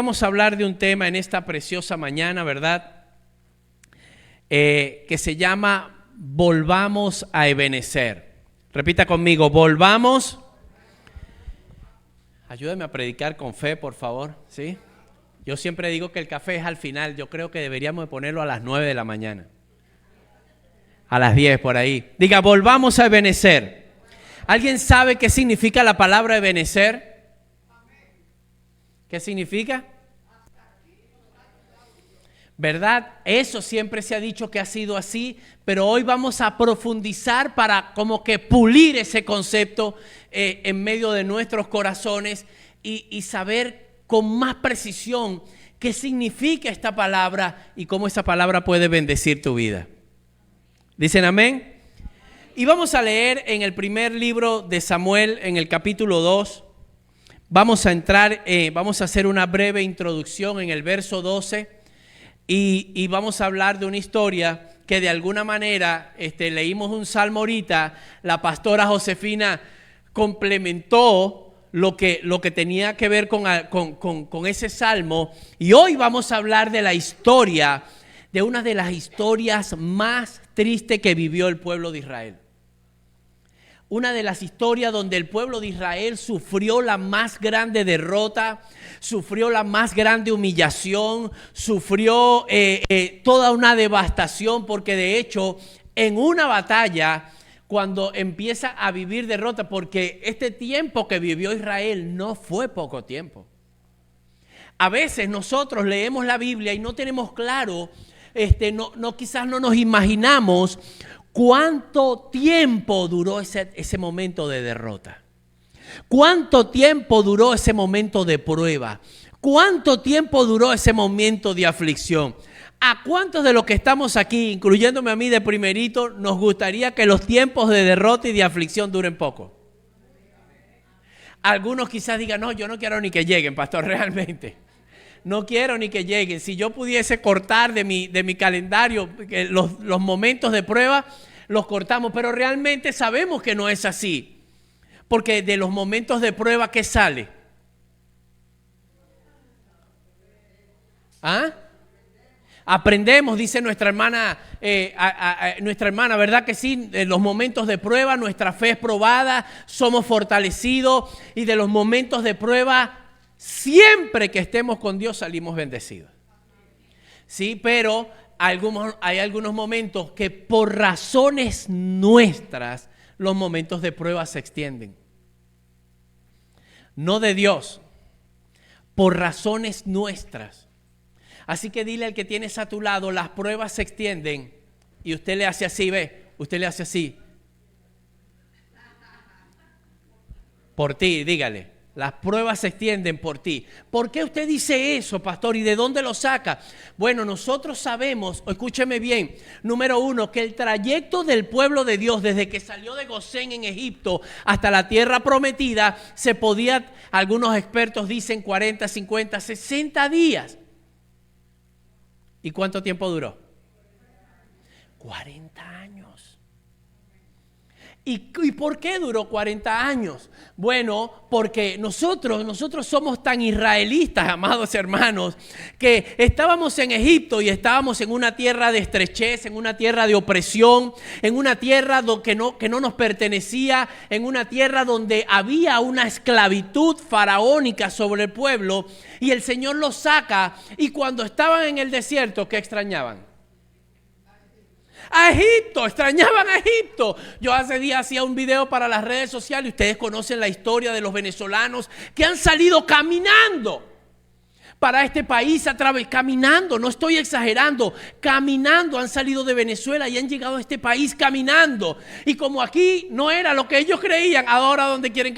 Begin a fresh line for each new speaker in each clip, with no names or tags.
Vamos a hablar de un tema en esta preciosa mañana, ¿verdad? Que se llama Volvamos a Ebenecer. Repita conmigo, volvamos. Ayúdame a predicar con fe, por favor, ¿sí? Yo siempre digo que el café es al final. Yo creo que deberíamos de ponerlo a las 9 de la mañana. A las 10 por ahí. Diga, volvamos a Ebenecer. ¿Alguien sabe qué significa la palabra Ebenecer? ¿Qué significa? ¿Verdad? Eso siempre se ha dicho que ha sido así, pero hoy vamos a profundizar para como que pulir ese concepto en medio de nuestros corazones y saber con más precisión qué significa esta palabra y cómo esa palabra puede bendecir tu vida. ¿Dicen amén? Y vamos a leer en el primer libro de Samuel, en el capítulo 2. Vamos a entrar, vamos a hacer una breve introducción en el verso 12 y vamos a hablar de una historia que de alguna manera, leímos un salmo ahorita, la pastora Josefina complementó lo que tenía que ver con ese salmo, y hoy vamos a hablar de la historia, de una de las historias más tristes que vivió el pueblo de Israel. Una de las historias donde el pueblo de Israel sufrió la más grande derrota, sufrió la más grande humillación, sufrió toda una devastación, porque de hecho en una batalla, cuando empieza a vivir derrota, porque este tiempo que vivió Israel no fue poco tiempo. A veces nosotros leemos la Biblia y no tenemos claro, quizás no nos imaginamos ¿cuánto tiempo duró ese momento de derrota? ¿Cuánto tiempo duró ese momento de prueba? ¿Cuánto tiempo duró ese momento de aflicción? ¿A cuántos de los que estamos aquí, incluyéndome a mí de primerito, nos gustaría que los tiempos de derrota y de aflicción duren poco? Algunos quizás digan, no, yo no quiero ni que lleguen, pastor, realmente. No quiero ni que lleguen. Si yo pudiese cortar de mi calendario los momentos de prueba, los cortamos. Pero realmente sabemos que no es así. Porque de los momentos de prueba, ¿qué sale? ¿Ah? Aprendemos, dice nuestra hermana, ¿verdad que sí? En los momentos de prueba, nuestra fe es probada, somos fortalecidos, y de los momentos de prueba, siempre que estemos con Dios salimos bendecidos. Sí, pero hay algunos momentos que por razones nuestras los momentos de prueba se extienden. No de Dios, por razones nuestras. Así que dile al que tienes a tu lado, las pruebas se extienden, y usted le hace así, usted le hace así. Por ti, dígale. Las pruebas se extienden por ti. ¿Por qué usted dice eso, pastor? ¿Y de dónde lo saca? Bueno, nosotros sabemos, escúcheme bien, número uno, que el trayecto del pueblo de Dios desde que salió de Gosén en Egipto hasta la tierra prometida se podía, algunos expertos dicen 40, 50, 60 días. ¿Y cuánto tiempo duró? 40 años. ¿Y por qué duró 40 años? Bueno, porque nosotros somos tan israelitas, amados hermanos, que estábamos en Egipto y estábamos en una tierra de estrechez, en una tierra de opresión, en una tierra que no nos pertenecía, en una tierra donde había una esclavitud faraónica sobre el pueblo, y el Señor los saca, y cuando estaban en el desierto, ¿qué extrañaban? A Egipto, extrañaban a Egipto. Yo hace días hacía un video para las redes sociales y ustedes conocen la historia de los venezolanos que han salido caminando para este país, caminando, no estoy exagerando, caminando, han salido de Venezuela y han llegado a este país caminando. Y como aquí no era lo que ellos creían, ahora ¿dónde creen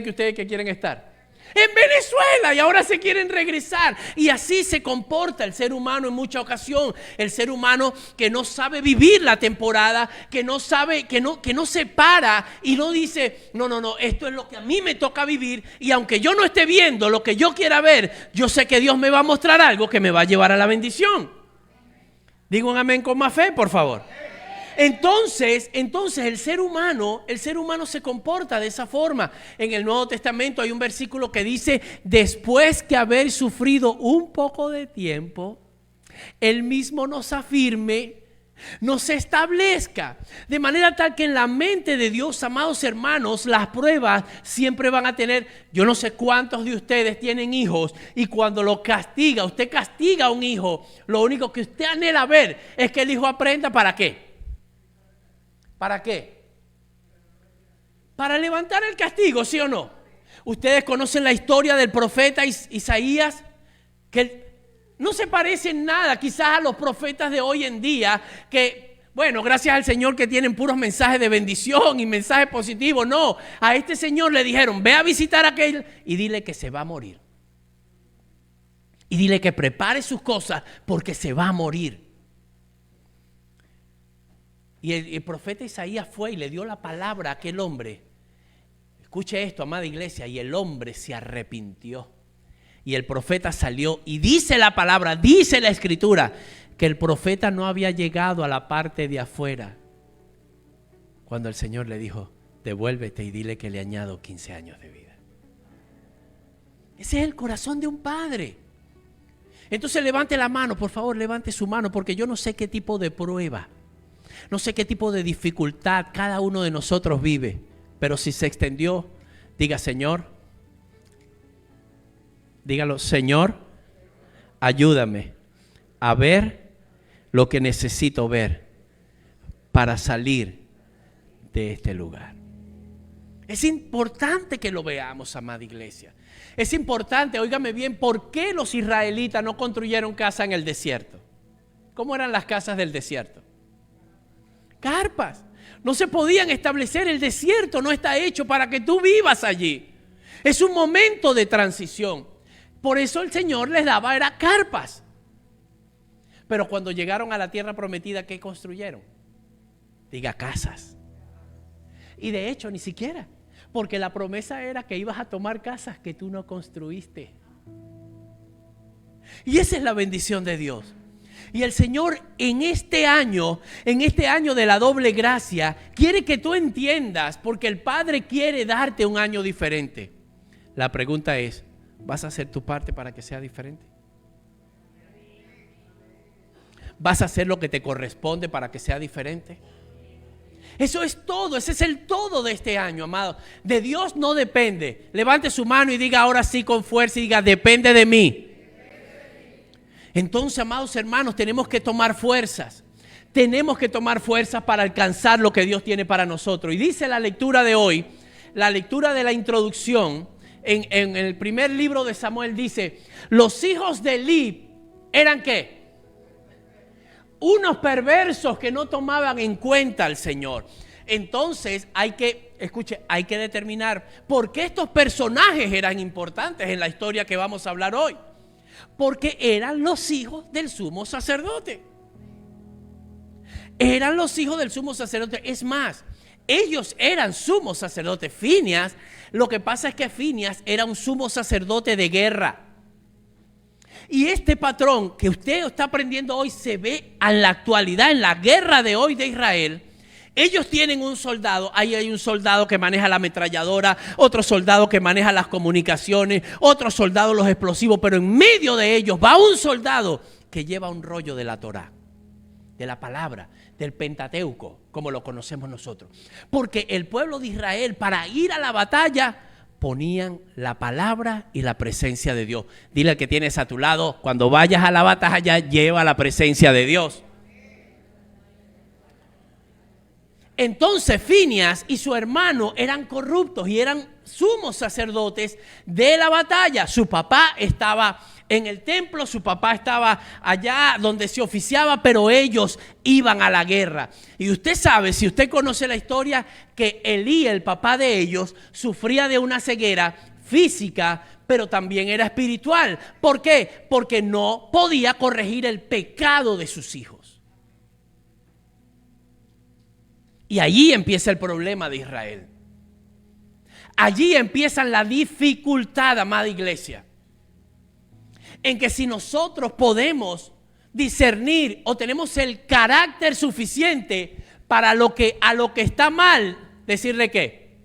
que ustedes que quieren estar? En Venezuela, y ahora se quieren regresar. Y así se comporta el ser humano en mucha ocasión. El ser humano que no sabe vivir la temporada, que no sabe, que no se para y no dice, no, esto es lo que a mí me toca vivir, y aunque yo no esté viendo lo que yo quiera ver, yo sé que Dios me va a mostrar algo que me va a llevar a la bendición. Digo un amén con más fe, por favor. Entonces el ser humano se comporta de esa forma. En el Nuevo Testamento hay un versículo que dice: después que haber sufrido un poco de tiempo, Él mismo nos afirme, nos establezca. De manera tal que en la mente de Dios, amados hermanos, las pruebas siempre van a tener. Yo no sé cuántos de ustedes tienen hijos, y cuando lo castiga, usted castiga a un hijo, lo único que usted anhela ver es que el hijo aprenda. ¿Para qué? ¿Para qué? Para levantar el castigo, ¿sí o no? Ustedes conocen la historia del profeta Isaías, que no se parece en nada quizás a los profetas de hoy en día, que, bueno, gracias al Señor que tienen puros mensajes de bendición y mensajes positivos. No, a este señor le dijeron: ve a visitar a aquel y dile que se va a morir. Y dile que prepare sus cosas porque se va a morir. Y el profeta Isaías fue y le dio la palabra a aquel hombre. Escuche esto, amada iglesia, y el hombre se arrepintió. Y el profeta salió y dice la palabra, dice la escritura, que el profeta no había llegado a la parte de afuera cuando el Señor le dijo: devuélvete y dile que le añado 15 años de vida. Ese es el corazón de un padre. Entonces levante la mano, por favor, levante su mano, porque yo no sé qué tipo de prueba, no sé qué tipo de dificultad cada uno de nosotros vive, pero si se extendió, diga: Señor, dígalo: Señor, ayúdame a ver lo que necesito ver para salir de este lugar. Es importante que lo veamos, amada iglesia. Es importante, óigame bien, ¿por qué los israelitas no construyeron casa en el desierto? ¿Cómo eran las casas del desierto? Carpas. No se podían establecer. El desierto no está hecho para que tú vivas allí. Es un momento de transición. Por eso el Señor les daba era carpas. Pero cuando llegaron a la tierra prometida, ¿qué construyeron? Diga: casas. Y de hecho ni siquiera, porque la promesa era que ibas a tomar casas que tú no construiste. Y esa es la bendición de Dios. Y el Señor en este año de la doble gracia, quiere que tú entiendas, porque el Padre quiere darte un año diferente. La pregunta es: ¿vas a hacer tu parte para que sea diferente? ¿Vas a hacer lo que te corresponde para que sea diferente? Eso es todo, ese es el todo de este año, amado. De Dios no depende. Levante su mano y diga ahora sí con fuerza y diga: depende de mí. Entonces, amados hermanos, tenemos que tomar fuerzas. Tenemos que tomar fuerzas para alcanzar lo que Dios tiene para nosotros. Y dice la lectura de hoy, la lectura de la introducción, en el primer libro de Samuel dice: los hijos de Eli eran ¿qué? Unos perversos que no tomaban en cuenta al Señor. Entonces hay que determinar por qué estos personajes eran importantes en la historia que vamos a hablar hoy. Porque eran los hijos del sumo sacerdote. Eran los hijos del sumo sacerdote. Es más, ellos eran sumo sacerdote. Fineas, lo que pasa es que Fineas era un sumo sacerdote de guerra. Y este patrón que usted está aprendiendo hoy se ve en la actualidad, en la guerra de hoy de Israel. Ellos tienen un soldado, ahí hay un soldado que maneja la ametralladora, otro soldado que maneja las comunicaciones, otro soldado los explosivos, pero en medio de ellos va un soldado que lleva un rollo de la Torá, de la palabra, del Pentateuco, como lo conocemos nosotros. Porque el pueblo de Israel, para ir a la batalla, ponían la palabra y la presencia de Dios. Dile al que tienes a tu lado: cuando vayas a la batalla, lleva la presencia de Dios. Entonces Fineas y su hermano eran corruptos y eran sumos sacerdotes de la batalla. Su papá estaba en el templo, su papá estaba allá donde se oficiaba, pero ellos iban a la guerra. Y usted sabe, si usted conoce la historia, que Elí, el papá de ellos, sufría de una ceguera física, pero también era espiritual. ¿Por qué? Porque no podía corregir el pecado de sus hijos. Y allí empieza el problema de Israel. Allí empieza la dificultad, amada iglesia. En que si nosotros podemos discernir o tenemos el carácter suficiente para a lo que está mal, decirle qué.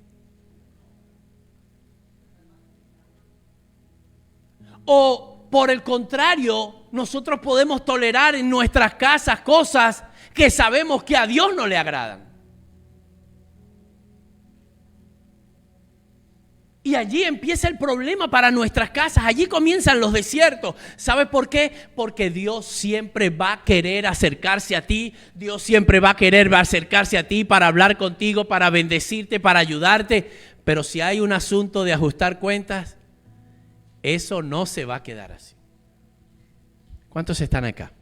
O por el contrario, nosotros podemos tolerar en nuestras casas cosas que sabemos que a Dios no le agradan. Y allí empieza el problema para nuestras casas. Allí comienzan los desiertos. ¿Sabes por qué? Porque Dios siempre va a querer acercarse a ti. Dios siempre va a querer acercarse a ti para hablar contigo, para bendecirte, para ayudarte. Pero si hay un asunto de ajustar cuentas, eso no se va a quedar así. ¿Cuántos están acá?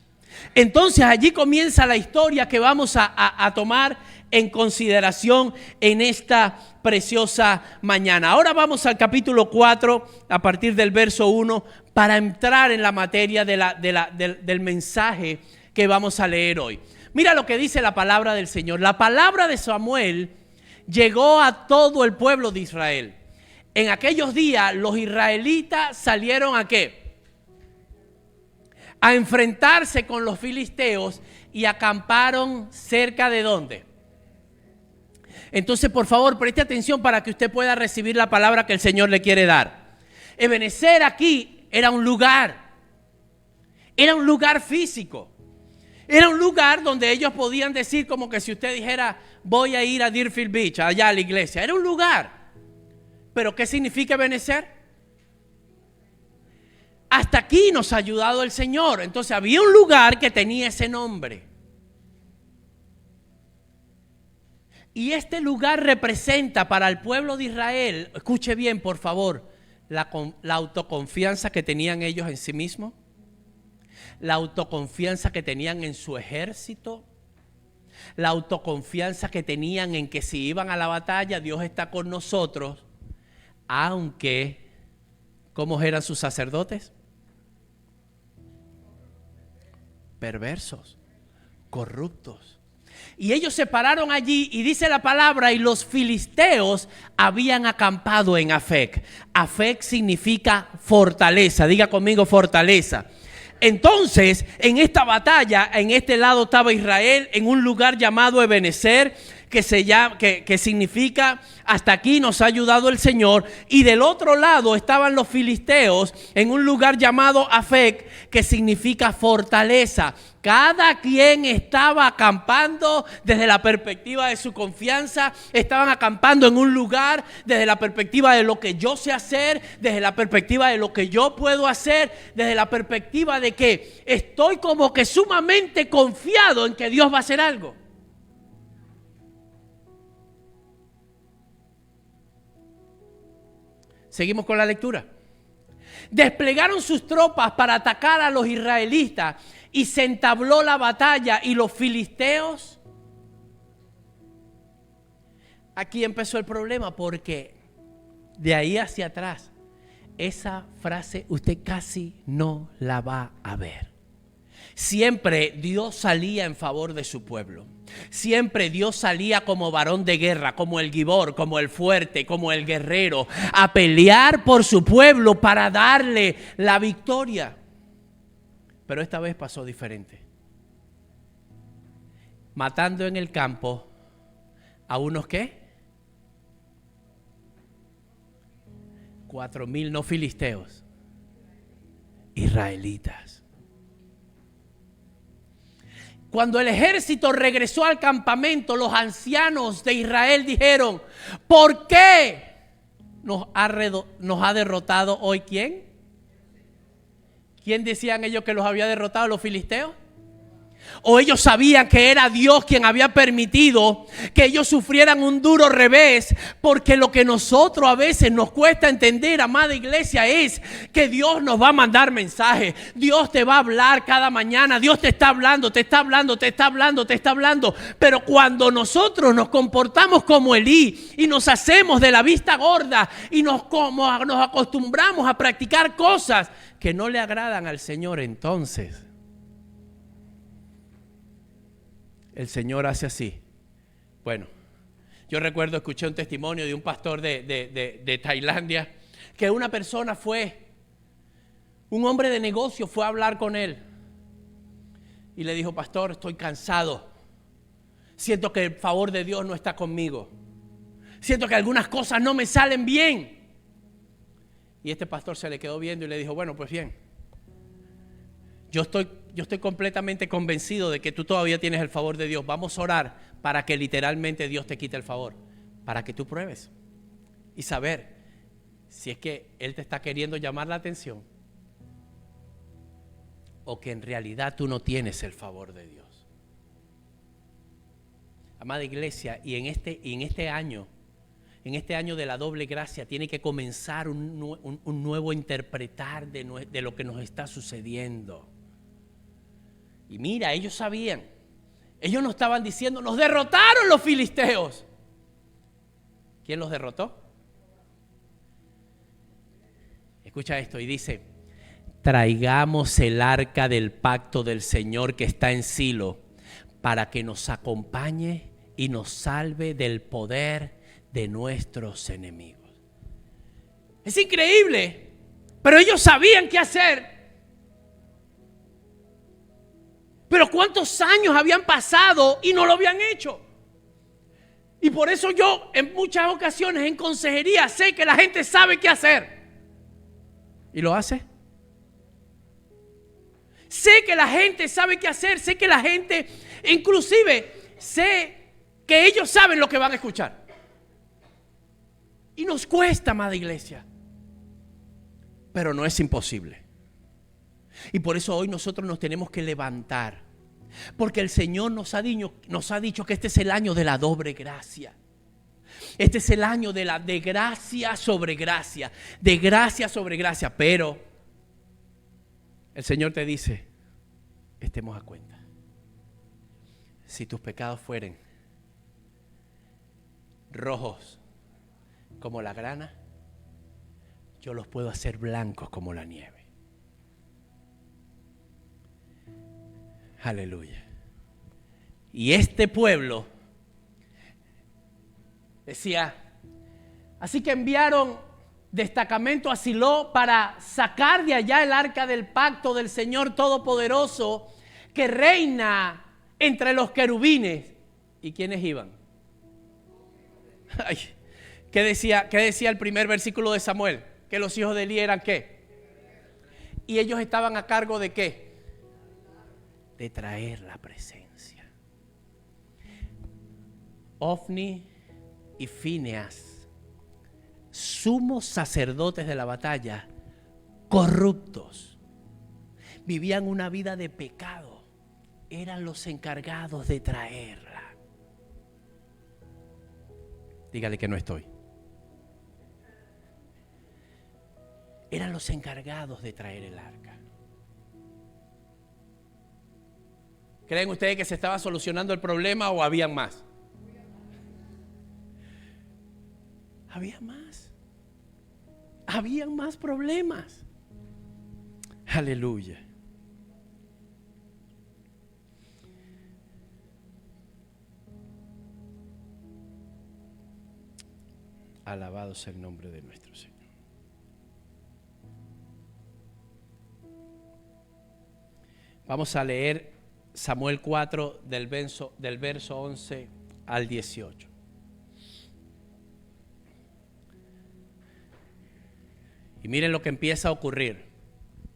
Entonces allí comienza la historia que vamos a tomar en consideración en esta preciosa mañana. Ahora vamos al capítulo 4, a partir del verso 1, para entrar en la materia del mensaje que vamos a leer hoy. Mira lo que dice la palabra del Señor. La palabra de Samuel llegó a todo el pueblo de Israel. En aquellos días los israelitas salieron ¿a qué? A enfrentarse con los filisteos y acamparon cerca de ¿dónde? Entonces, por favor, preste atención para que usted pueda recibir la palabra que el Señor le quiere dar. Ebenezer aquí era un lugar físico. Era un lugar donde ellos podían decir como que si usted dijera, voy a ir a Deerfield Beach, allá a la iglesia. Era un lugar. ¿Pero qué significa Ebenezer? Hasta aquí nos ha ayudado el Señor. Entonces había un lugar que tenía ese nombre. Y este lugar representa para el pueblo de Israel, escuche bien por favor, la autoconfianza que tenían ellos en sí mismos, la autoconfianza que tenían en su ejército, la autoconfianza que tenían en que si iban a la batalla, Dios está con nosotros, aunque, ¿cómo eran sus sacerdotes? Perversos, corruptos. Y ellos se pararon allí y dice la palabra, y los filisteos habían acampado en Afec. Afec significa fortaleza, diga conmigo fortaleza. Entonces, en esta batalla, en este lado estaba Israel, en un lugar llamado Ebenezer, que significa hasta aquí nos ha ayudado el Señor, y del otro lado estaban los filisteos en un lugar llamado Afec, que significa fortaleza. Cada quien estaba acampando desde la perspectiva de su confianza, estaban acampando en un lugar desde la perspectiva de lo que yo sé hacer, desde la perspectiva de lo que yo puedo hacer, desde la perspectiva de que estoy como que sumamente confiado en que Dios va a hacer algo. Seguimos con la lectura. Desplegaron sus tropas para atacar a los israelitas y se entabló la batalla y los filisteos. Aquí empezó el problema porque de ahí hacia atrás esa frase usted casi no la va a ver. Siempre Dios salía en favor de su pueblo. Siempre Dios salía como varón de guerra, como el gibor, como el fuerte, como el guerrero, a pelear por su pueblo para darle la victoria. Pero esta vez pasó diferente. Matando en el campo a unos ¿qué? 4,000 no filisteos, israelitas. Cuando el ejército regresó al campamento, los ancianos de Israel dijeron, ¿por qué nos ha derrotado hoy quién? ¿Quién decían ellos que los había derrotado? ¿Los filisteos? ¿O ellos sabían que era Dios quien había permitido que ellos sufrieran un duro revés? Porque lo que nosotros a veces nos cuesta entender, amada iglesia, es que Dios nos va a mandar mensajes. Dios te va a hablar cada mañana. Nos está hablando. Pero cuando nosotros nos comportamos como Elí y nos hacemos de la vista gorda y nos acostumbramos a practicar cosas que no le agradan al Señor, entonces el Señor hace así. Bueno, yo recuerdo, escuché un testimonio de un pastor de Tailandia, que una persona un hombre de negocio fue a hablar con él y le dijo, pastor, estoy cansado Siento que el favor de Dios no está conmigo. Siento que algunas cosas no me salen bien. Y este pastor se le quedó viendo y le dijo, bueno, pues bien, yo estoy completamente convencido de que tú todavía tienes el favor de Dios. Vamos a orar para que literalmente Dios te quite el favor, para que tú pruebes y saber si es que Él te está queriendo llamar la atención o que en realidad tú no tienes el favor de Dios. Amada iglesia, y en este año de la doble gracia tiene que comenzar un nuevo interpretar de lo que nos está sucediendo. Y mira, ellos sabían. Ellos no estaban diciendo, nos derrotaron los filisteos. ¿Quién los derrotó? Escucha esto y dice, traigamos el arca del pacto del Señor que está en Silo para que nos acompañe y nos salve del poder de nuestros enemigos. Es increíble, pero ellos sabían qué hacer. Pero ¿cuántos años habían pasado y no lo habían hecho? Y por eso yo en muchas ocasiones en consejería sé que la gente sabe qué hacer. ¿Y lo hace? Sé que la gente sabe qué hacer. Sé que la gente, inclusive, sé que ellos saben lo que van a escuchar. Y nos cuesta, amada iglesia. Pero no es imposible. Y por eso hoy nosotros nos tenemos que levantar. Porque el Señor nos ha dicho que este es el año de la doble gracia. Este es el año de gracia sobre gracia. De gracia sobre gracia. Pero el Señor te dice, estemos a cuenta. Si tus pecados fueren rojos como la grana, yo los puedo hacer blancos como la nieve. Aleluya. Y este pueblo decía, así que enviaron destacamento a Silo para sacar de allá el arca del pacto del Señor Todopoderoso que reina entre los querubines. ¿Y quiénes iban? Ay, ¿qué decía el primer versículo de Samuel? Que los hijos de Elí eran ¿qué? Y ellos estaban a cargo ¿de qué? De traer la presencia. Ofni y Fineas, sumos sacerdotes de la batalla, corruptos, vivían una vida de pecado, eran los encargados de traerla. Dígale que no estoy. Eran los encargados de traer el arca. ¿Creen ustedes que se estaba solucionando el problema o habían más? Había más. Habían más problemas. Aleluya. Alabado sea el nombre de nuestro Señor. Vamos a leer Samuel 4 del verso 11 al 18. Y miren lo que empieza a ocurrir.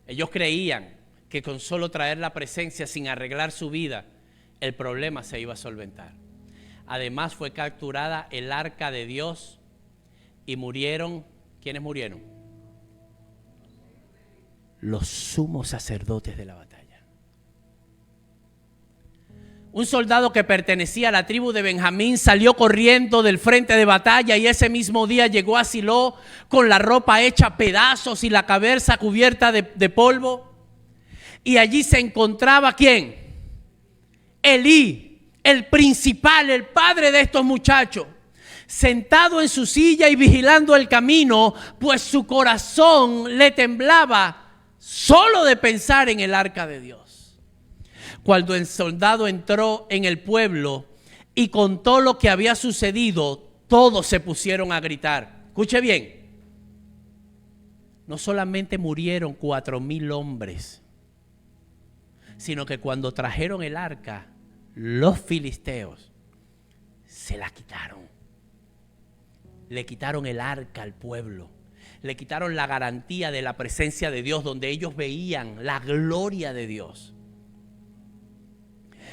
Ellos creían que con solo traer la presencia sin arreglar su vida, el problema se iba a solventar. Además fue capturada el arca de Dios y murieron. ¿Quiénes murieron? Los sumos sacerdotes de la batalla. Un soldado que pertenecía a la tribu de Benjamín salió corriendo del frente de batalla y ese mismo día llegó a Silo con la ropa hecha a pedazos y la cabeza cubierta de polvo. Y allí se encontraba ¿quién? Elí, el principal, el padre de estos muchachos, sentado en su silla y vigilando el camino, pues su corazón le temblaba solo de pensar en el arca de Dios. Cuando el soldado entró en el pueblo y contó lo que había sucedido, todos se pusieron a gritar. Escuche bien, no solamente murieron 4,000 hombres, sino que cuando trajeron el arca, los filisteos, se la quitaron. Le quitaron el arca al pueblo. Le quitaron la garantía de la presencia de Dios, donde ellos veían la gloria de Dios.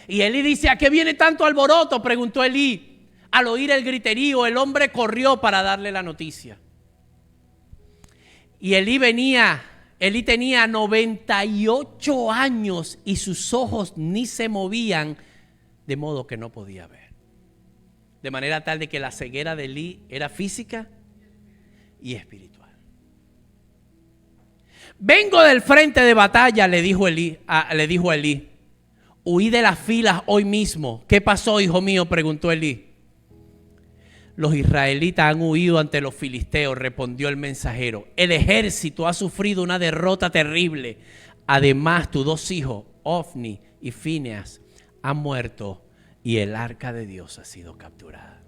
Y Elí dice: ¿a qué viene tanto alboroto?, preguntó Elí. Al oír el griterío, el hombre corrió para darle la noticia. Y Elí tenía 98 años y sus ojos ni se movían, de modo que no podía ver. De manera tal de que la ceguera de Elí era física y espiritual. Vengo del frente de batalla, le dijo Elí. Huí de las filas hoy mismo. ¿Qué pasó, hijo mío?, preguntó Elí. Los israelitas han huido ante los filisteos, respondió el mensajero. El ejército ha sufrido una derrota terrible. Además, tus 2 hijos, Ofni y Fineas, han muerto y el arca de Dios ha sido capturada.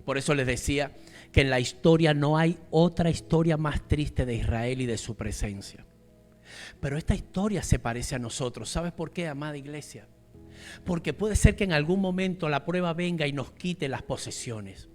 Por eso les decía que en la historia no hay otra historia más triste de Israel y de su presencia. Pero esta historia se parece a nosotros. ¿Sabes por qué, amada iglesia? Porque puede ser que en algún momento la prueba venga y nos quite las posesiones.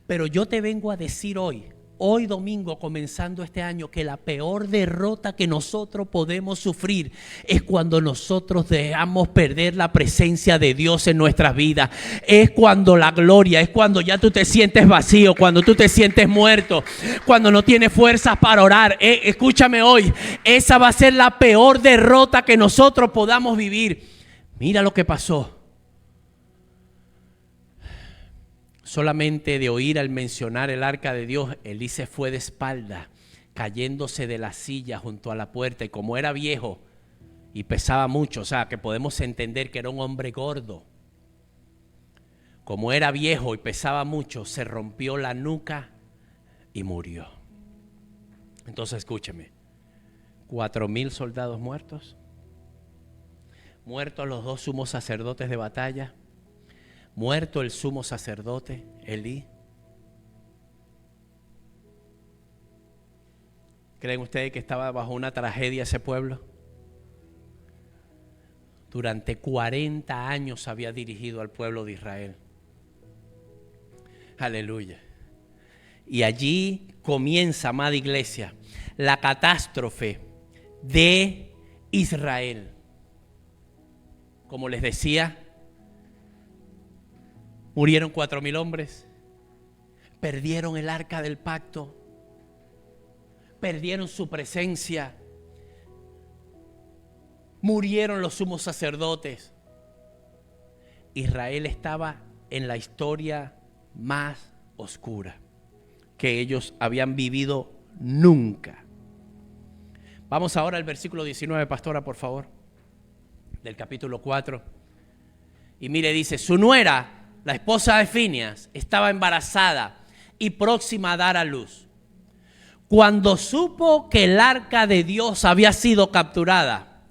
Pero yo te vengo a decir hoy domingo, comenzando este año, que la peor derrota que nosotros podemos sufrir es cuando nosotros dejamos perder la presencia de Dios en nuestras vidas. Es cuando la gloria, es cuando ya tú te sientes vacío, cuando tú te sientes muerto, cuando no tienes fuerzas para orar. Escúchame hoy, esa va a ser la peor derrota que nosotros podamos vivir. Mira lo que pasó. Solamente de oír al mencionar el arca de Dios, Elí se fue de espalda, cayéndose de la silla junto a la puerta. Y como era viejo y pesaba mucho, o sea, que podemos entender que era un hombre gordo. Como era viejo y pesaba mucho, se rompió la nuca y murió. Entonces escúcheme, 4,000 soldados muertos. Muertos los 2 sumos sacerdotes de batalla. Muerto el sumo sacerdote, Elí. ¿Creen ustedes que estaba bajo una tragedia ese pueblo? Durante 40 años había dirigido al pueblo de Israel. Aleluya. Y allí comienza, amada iglesia, la catástrofe de Israel. Como les decía, murieron 4,000 hombres, perdieron el arca del pacto, perdieron su presencia, murieron los sumos sacerdotes. Israel estaba en la historia más oscura que ellos habían vivido nunca. Vamos ahora al versículo 19, pastora, por favor, del capítulo 4. Y mire, dice: su nuera, la esposa de Fineas, estaba embarazada y próxima a dar a luz. Cuando supo que el arca de Dios había sido capturada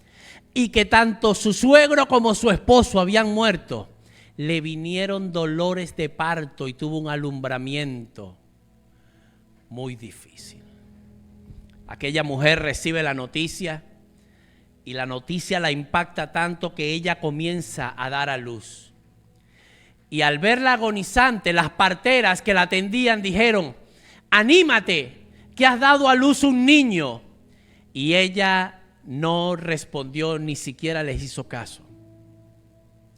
y que tanto su suegro como su esposo habían muerto, le vinieron dolores de parto y tuvo un alumbramiento muy difícil. Aquella mujer recibe la noticia y la noticia la impacta tanto que ella comienza a dar a luz. Y al verla agonizante, las parteras que la atendían dijeron: anímate, que has dado a luz un niño. Y ella no respondió, ni siquiera les hizo caso.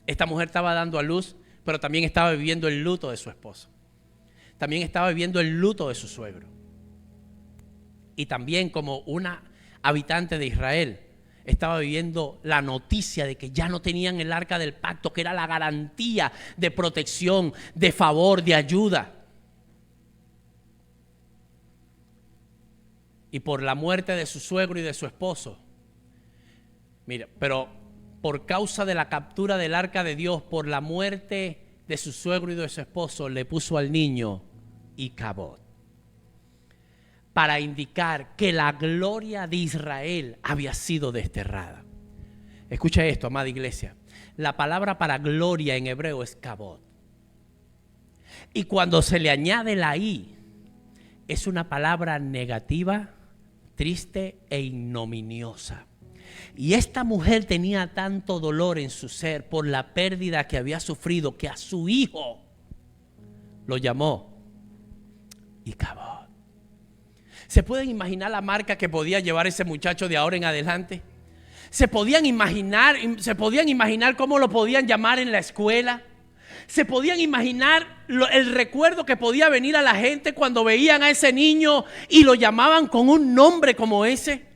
Esta mujer estaba dando a luz, pero también estaba viviendo el luto de su esposo. También estaba viviendo el luto de su suegro. Y también, como una habitante de Israel, estaba viviendo la noticia de que ya no tenían el arca del pacto, que era la garantía de protección, de favor, de ayuda. Y por la muerte de su suegro y de su esposo, mira, pero por causa de la captura del arca de Dios, por la muerte de su suegro y de su esposo, le puso al niño Icabod, para indicar que la gloria de Israel había sido desterrada. Escucha esto, amada iglesia. La palabra para gloria en hebreo es kabod. Y cuando se le añade la i, es una palabra negativa, triste e ignominiosa. Y esta mujer tenía tanto dolor en su ser por la pérdida que había sufrido, que a su hijo lo llamó Icabod. ¿Se pueden imaginar la marca que podía llevar ese muchacho de ahora en adelante? ¿Se podían imaginar cómo lo podían llamar en la escuela? ¿Se podían imaginar el recuerdo que podía venir a la gente cuando veían a ese niño y lo llamaban con un nombre como ese?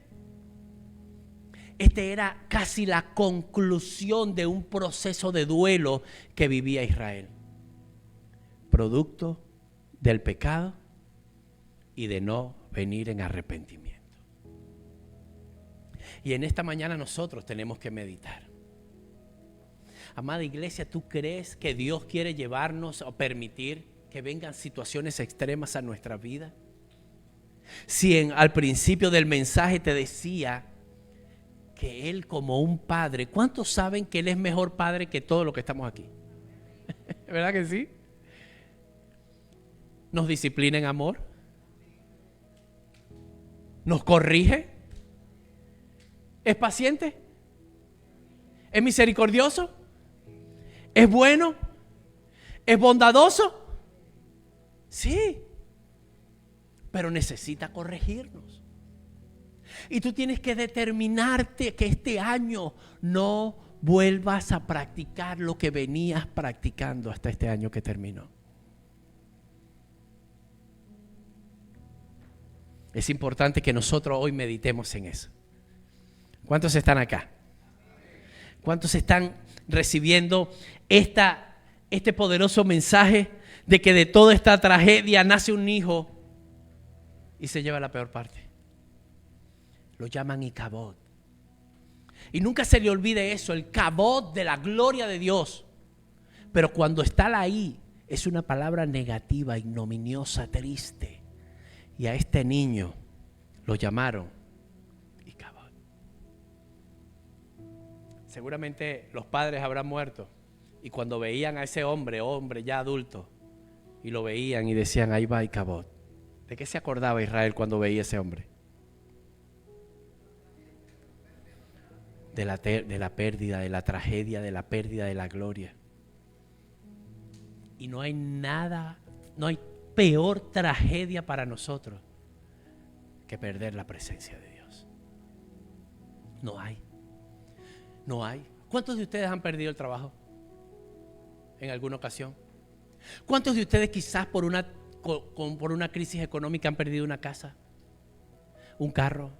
Este era casi la conclusión de un proceso de duelo que vivía Israel, producto del pecado y de no venir en arrepentimiento. Y en esta mañana nosotros tenemos que meditar. Amada iglesia, ¿tú crees que Dios quiere llevarnos o permitir que vengan situaciones extremas a nuestra vida? Si al principio del mensaje te decía que Él como un padre, ¿cuántos saben que Él es mejor padre que todos los que estamos aquí? ¿Verdad que sí? Nos disciplina en amor, nos corrige, es paciente, es misericordioso, es bueno, es bondadoso. Sí, pero necesita corregirnos. Y tú tienes que determinarte que este año no vuelvas a practicar lo que venías practicando hasta este año que terminó. Es importante que nosotros hoy meditemos en eso. ¿Cuántos están acá? ¿Cuántos están recibiendo este poderoso mensaje de que de toda esta tragedia nace un hijo y se lleva la peor parte? Lo llaman Icabod. Y nunca se le olvide eso, el Cabod de la gloria de Dios. Pero cuando está ahí, es una palabra negativa, ignominiosa, triste. Y a este niño lo llamaron Icabod. Seguramente los padres habrán muerto. Y cuando veían a ese hombre ya adulto, y lo veían y decían, ahí va Icabod. ¿De qué se acordaba Israel cuando veía a ese hombre? De la pérdida, de la tragedia, de la pérdida de la gloria. Y no hay peor tragedia para nosotros que perder la presencia de Dios. No hay. ¿Cuántos de ustedes han perdido el trabajo en alguna ocasión? ¿Cuántos de ustedes quizás por una crisis económica han perdido una casa, un carro?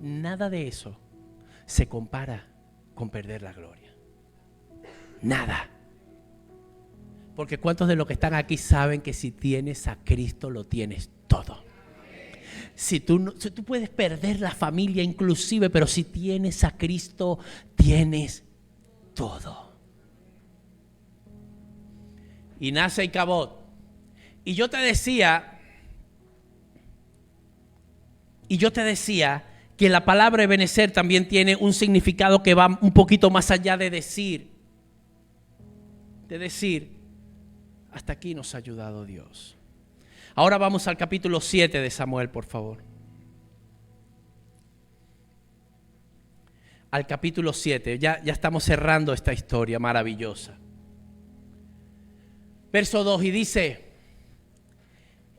Nada de eso se compara con perder la gloria. Nada. Porque ¿cuántos de los que están aquí saben que si tienes a Cristo lo tienes todo? Si tú puedes perder la familia inclusive, pero si tienes a Cristo tienes todo. Y nace Icabod. Y yo te decía que la palabra Ebenezer también tiene un significado que va un poquito más allá de decir, hasta aquí nos ha ayudado Dios. Ahora vamos al capítulo 7 de Samuel, por favor. Al capítulo 7, ya estamos cerrando esta historia maravillosa. Verso 2, y dice,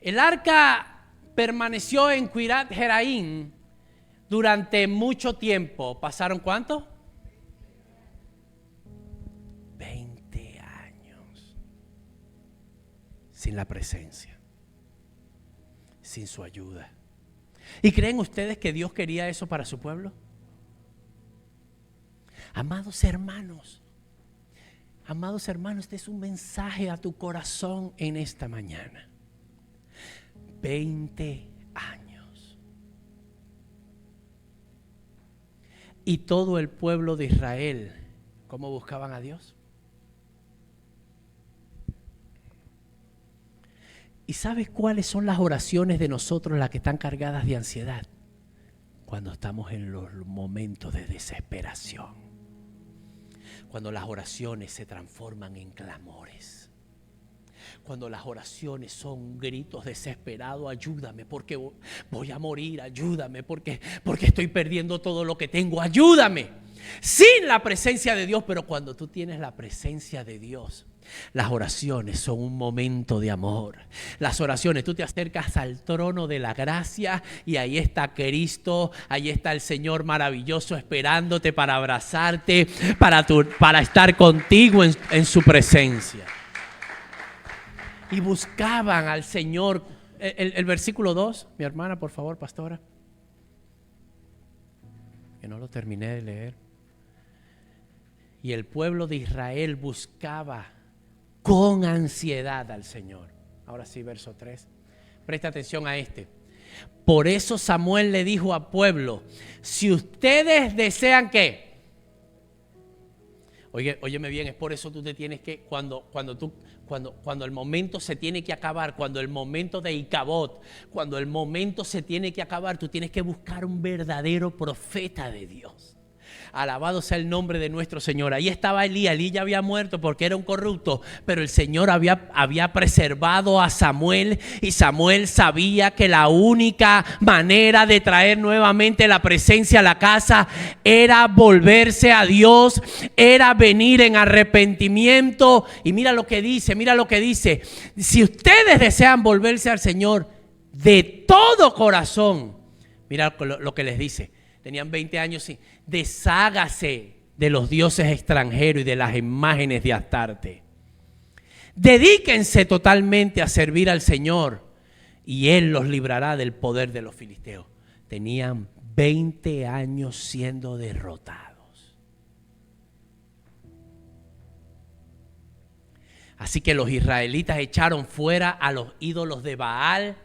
el arca permaneció en Kiriat Jearim durante mucho tiempo. ¿Pasaron cuánto? 20 años. Sin la presencia, sin su ayuda. ¿Y creen ustedes que Dios quería eso para su pueblo? Amados hermanos, este es un mensaje a tu corazón en esta mañana. 20 años. Y todo el pueblo de Israel, ¿cómo buscaban a Dios? ¿Y sabes cuáles son las oraciones de nosotros las que están cargadas de ansiedad? Cuando estamos en los momentos de desesperación. Cuando las oraciones se transforman en clamores. Cuando las oraciones son gritos desesperados, ayúdame porque voy a morir, ayúdame porque estoy perdiendo todo lo que tengo, ayúdame. Sin la presencia de Dios, pero cuando tú tienes la presencia de Dios, las oraciones son un momento de amor. Las oraciones, tú te acercas al trono de la gracia y ahí está Cristo, ahí está el Señor maravilloso esperándote para abrazarte, para estar contigo en su presencia. Y buscaban al Señor. El versículo 2, mi hermana, por favor, pastora. Que no lo terminé de leer. Y el pueblo de Israel buscaba con ansiedad al Señor. Ahora sí, verso 3. Presta atención a este. Por eso Samuel le dijo al pueblo: si ustedes desean que... Óyeme bien, es por eso tú te tienes que, cuando el momento se tiene que acabar, cuando el momento de Icabod, cuando el momento se tiene que acabar, tú tienes que buscar un verdadero profeta de Dios. Alabado sea el nombre de nuestro Señor. Ahí estaba Elías. Elías ya había muerto porque era un corrupto, pero el Señor había preservado a Samuel, y Samuel sabía que la única manera de traer nuevamente la presencia a la casa era volverse a Dios, era venir en arrepentimiento. Y mira lo que dice, si ustedes desean volverse al Señor de todo corazón, mira lo que les dice. Tenían 20 años y deshágase de los dioses extranjeros y de las imágenes de Astarte. Dedíquense totalmente a servir al Señor y Él los librará del poder de los filisteos. Tenían 20 años siendo derrotados. Así que los israelitas echaron fuera a los ídolos de Baal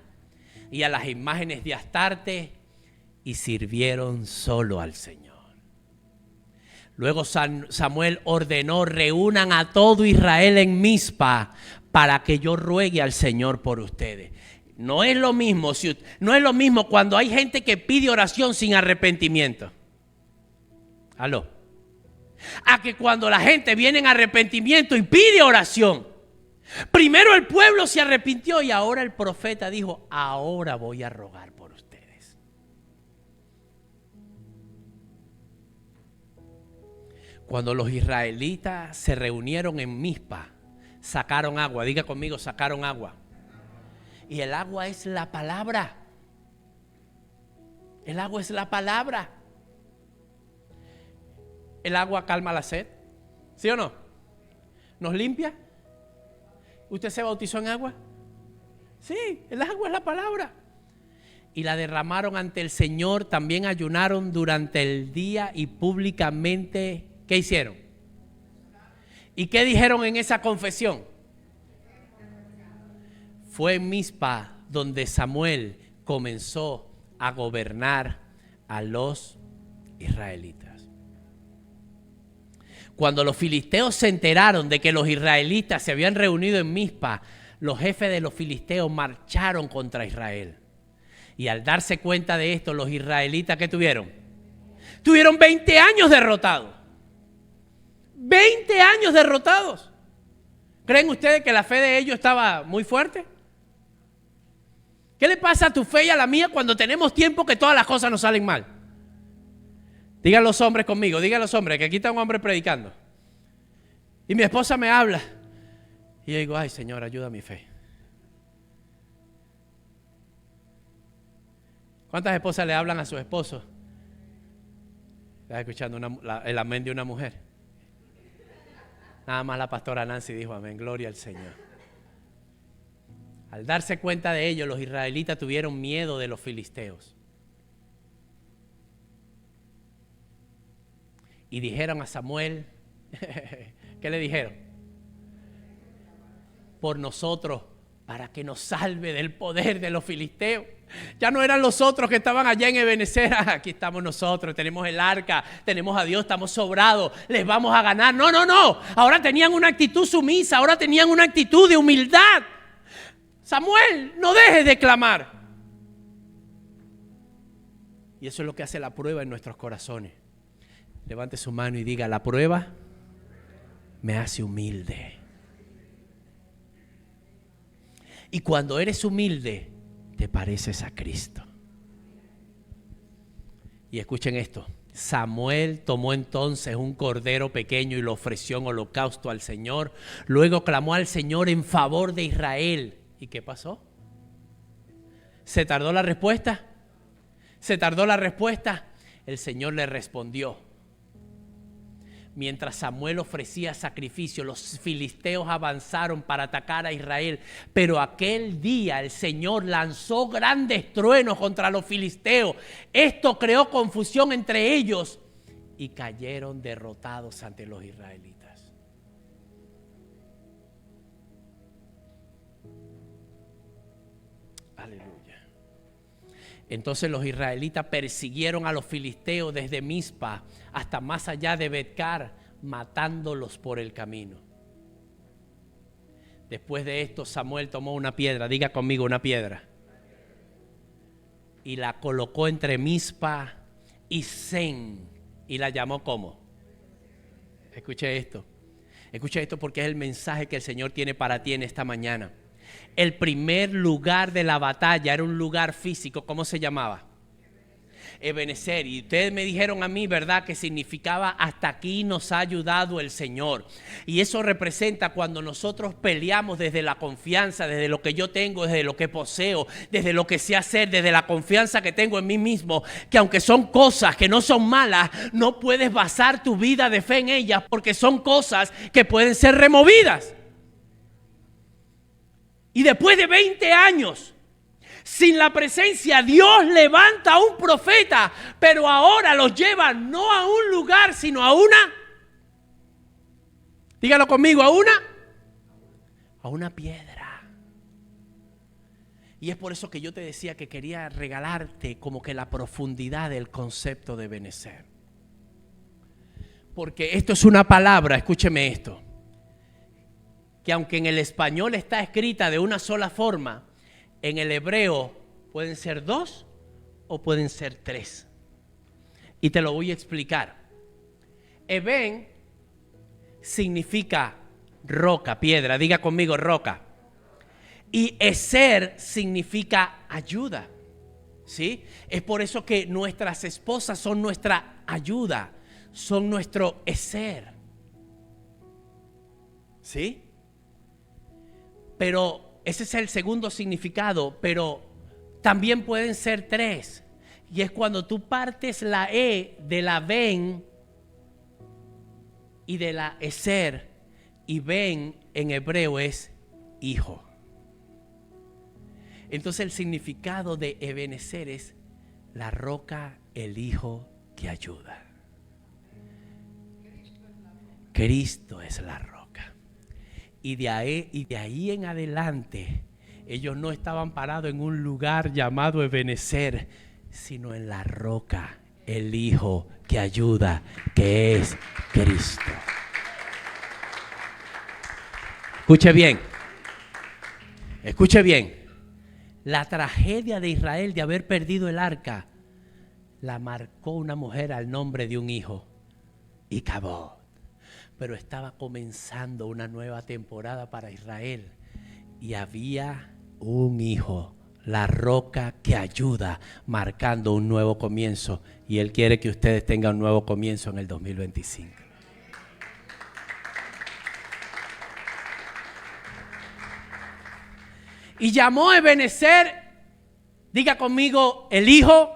y a las imágenes de Astarte y sirvieron solo al Señor. Luego Samuel ordenó: reúnan a todo Israel en Mizpa para que yo ruegue al Señor por ustedes. No es lo mismo cuando hay gente que pide oración sin arrepentimiento. ¿Aló? A que cuando la gente viene en arrepentimiento y pide oración. Primero el pueblo se arrepintió y ahora el profeta dijo: ahora voy a rogar por ustedes. Cuando los israelitas se reunieron en Mizpa, sacaron agua. Diga conmigo, sacaron agua. Y el agua es la palabra. El agua es la palabra. El agua calma la sed. ¿Sí o no? ¿Nos limpia? ¿Usted se bautizó en agua? Sí, el agua es la palabra. Y la derramaron ante el Señor. También ayunaron durante el día y públicamente. ¿Qué hicieron? ¿Y qué dijeron en esa confesión? Fue en Mizpa donde Samuel comenzó a gobernar a los israelitas. Cuando los filisteos se enteraron de que los israelitas se habían reunido en Mizpa, los jefes de los filisteos marcharon contra Israel. Y al darse cuenta de esto, los israelitas, ¿qué tuvieron? Tuvieron 20 años derrotados. 20 años derrotados. ¿Creen ustedes que la fe de ellos estaba muy fuerte? ¿Qué le pasa a tu fe y a la mía cuando tenemos tiempo que todas las cosas nos salen mal? Digan los hombres conmigo, digan los hombres, que aquí está un hombre predicando. Y mi esposa me habla. Y yo digo: ay, Señor, ayuda a mi fe. ¿Cuántas esposas le hablan a su esposo? ¿Estás escuchando el amén de una mujer? Nada más la pastora Nancy dijo amén, gloria al Señor. Al darse cuenta de ello, los israelitas tuvieron miedo de los filisteos. Y dijeron a Samuel, ¿qué le dijeron? Por nosotros, para que nos salve del poder de los filisteos. Ya no eran los otros que estaban allá en Ebenezer. Aquí estamos nosotros, tenemos el arca, tenemos a Dios, estamos sobrados, les vamos a ganar. No. Ahora tenían una actitud sumisa, ahora tenían una actitud de humildad. Samuel, no dejes de clamar. Y eso es lo que hace la prueba en nuestros corazones. Levante su mano y diga: la prueba me hace humilde. Y cuando eres humilde, te pareces a Cristo. Y escuchen esto. Samuel tomó entonces un cordero pequeño y lo ofreció en holocausto al Señor. Luego clamó al Señor en favor de Israel. ¿Y qué pasó? ¿Se tardó la respuesta? ¿Se tardó la respuesta? El Señor le respondió. Mientras Samuel ofrecía sacrificio, los filisteos avanzaron para atacar a Israel. Pero aquel día el Señor lanzó grandes truenos contra los filisteos. Esto creó confusión entre ellos y cayeron derrotados ante los israelitas. Aleluya. Entonces los israelitas persiguieron a los filisteos desde Mizpa hasta más allá de Betcar, matándolos por el camino. Después de esto, Samuel tomó una piedra, diga conmigo, una piedra, y la colocó entre Mizpa y Sen, y la llamó ¿cómo? Escuche esto porque es el mensaje que el Señor tiene para ti en esta mañana. El primer lugar de la batalla era un lugar físico. ¿Cómo se llamaba? Ebenezer. Y ustedes me dijeron a mí, ¿verdad?, que significaba hasta aquí nos ha ayudado el Señor. Y eso representa cuando nosotros peleamos desde la confianza, desde lo que yo tengo, desde lo que poseo, desde lo que sé hacer, desde la confianza que tengo en mí mismo, que aunque son cosas que no son malas, no puedes basar tu vida de fe en ellas porque son cosas que pueden ser removidas. Y después de 20 años, sin la presencia, Dios levanta a un profeta, pero ahora los lleva no a un lugar, sino a una, dígalo conmigo, a una piedra. Y es por eso que yo te decía que quería regalarte como que la profundidad del concepto de Ebenezer. Porque esto es una palabra, escúcheme esto, que aunque en el español está escrita de una sola forma, en el hebreo pueden ser dos o pueden ser tres. Y te lo voy a explicar. Eben significa roca, piedra. Diga conmigo, roca. Y Eser significa ayuda. ¿Sí? Es por eso que nuestras esposas son nuestra ayuda. Son nuestro Eser. ¿Sí? Pero ese es el segundo significado, pero también pueden ser tres. Y es cuando tú partes la E de la Ben y de la Eser, y Ben en hebreo es hijo. Entonces el significado de Ebenezer es la roca, el hijo que ayuda. Cristo es la roca. Y de ahí en adelante, ellos no estaban parados en un lugar llamado Ebenezer, sino en la roca, el Hijo que ayuda, que es Cristo. Escuche bien. Escuche bien. La tragedia de Israel de haber perdido el arca la marcó una mujer al nombre de un hijo, Icabod. Pero estaba comenzando una nueva temporada para Israel y había un hijo, la roca que ayuda, marcando un nuevo comienzo, y Él quiere que ustedes tengan un nuevo comienzo en el 2025. Y llamó a Ebenezer, diga conmigo, el hijo,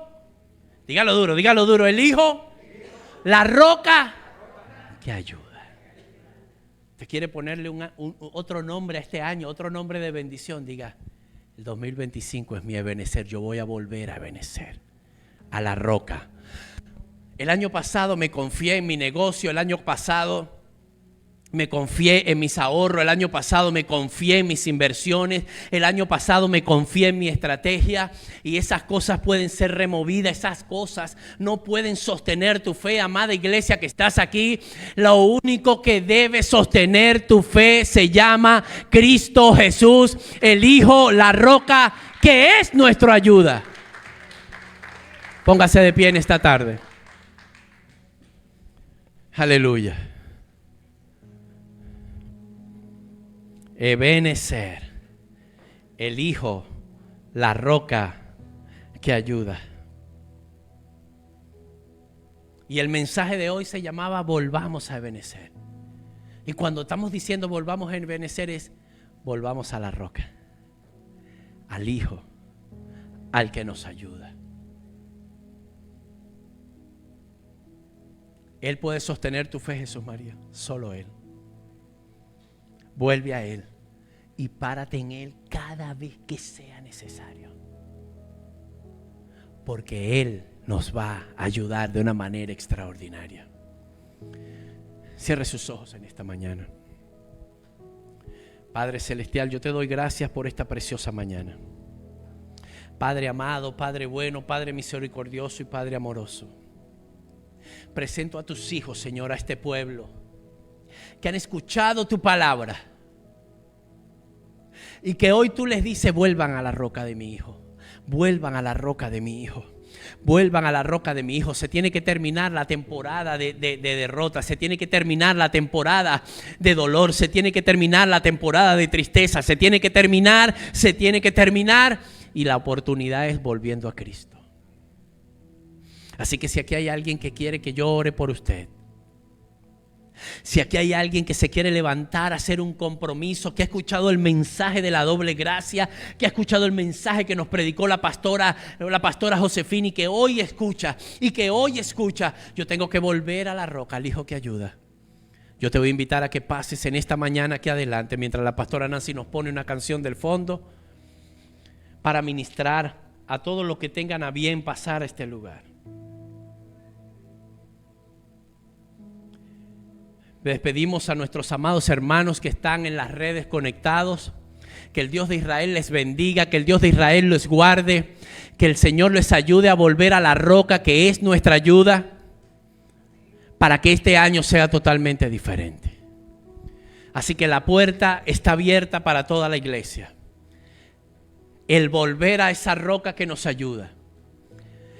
dígalo duro, el hijo, la roca que ayuda. Usted quiere ponerle otro nombre a este año, otro nombre de bendición. Diga, el 2025 es mi Ebenezer. Yo voy a volver a Ebenezer, a la roca. El año pasado me confié en mi negocio. El año pasado me confié en mis ahorros. El año pasado me confié en mis inversiones. El año pasado me confié en mi estrategia. Y esas cosas pueden ser removidas. Esas cosas no pueden sostener tu fe. Amada iglesia que estás aquí, lo único que debe sostener tu fe se llama Cristo Jesús, el Hijo, la roca, que es nuestra ayuda. Póngase de pie en esta tarde. Aleluya. Ebenezer, El Hijo, la roca que ayuda. Y el mensaje de hoy se llamaba volvamos a Ebenezer. Y cuando estamos diciendo volvamos a Ebenezer es volvamos a la roca, al Hijo, al que nos ayuda. Él puede sostener tu fe, Jesús María, solo Él. Vuelve a Él y párate en Él cada vez que sea necesario. Porque Él nos va a ayudar de una manera extraordinaria. Cierre sus ojos en esta mañana. Padre Celestial, yo te doy gracias por esta preciosa mañana. Padre amado, Padre bueno, Padre misericordioso y Padre amoroso. Presento a tus hijos, Señor, a este pueblo que han escuchado tu palabra y que hoy tú les dices vuelvan a la roca de mi hijo, vuelvan a la roca de mi hijo. Vuelvan a la roca de mi hijo. Se tiene que terminar la temporada de derrota. Se tiene que terminar la temporada de dolor. Se tiene que terminar la temporada de tristeza. Se tiene que terminar. Y la oportunidad es volviendo a Cristo. Así que si aquí hay alguien que quiere que yo ore por usted, si aquí hay alguien que se quiere levantar a hacer un compromiso, que ha escuchado el mensaje de la doble gracia, que ha escuchado el mensaje que nos predicó la pastora Josefina y que hoy escucha, yo tengo que volver a la roca, al Hijo que ayuda. Yo te voy a invitar a que pases en esta mañana aquí adelante, mientras la pastora Nancy nos pone una canción del fondo, para ministrar a todos los que tengan a bien pasar a este lugar. Despedimos a nuestros amados hermanos que están en las redes conectados. Que el Dios de Israel les bendiga, que el Dios de Israel los guarde, que el Señor les ayude a volver a la roca que es nuestra ayuda, para que este año sea totalmente diferente. Así que la puerta está abierta para toda la iglesia. El volver a esa roca que nos ayuda.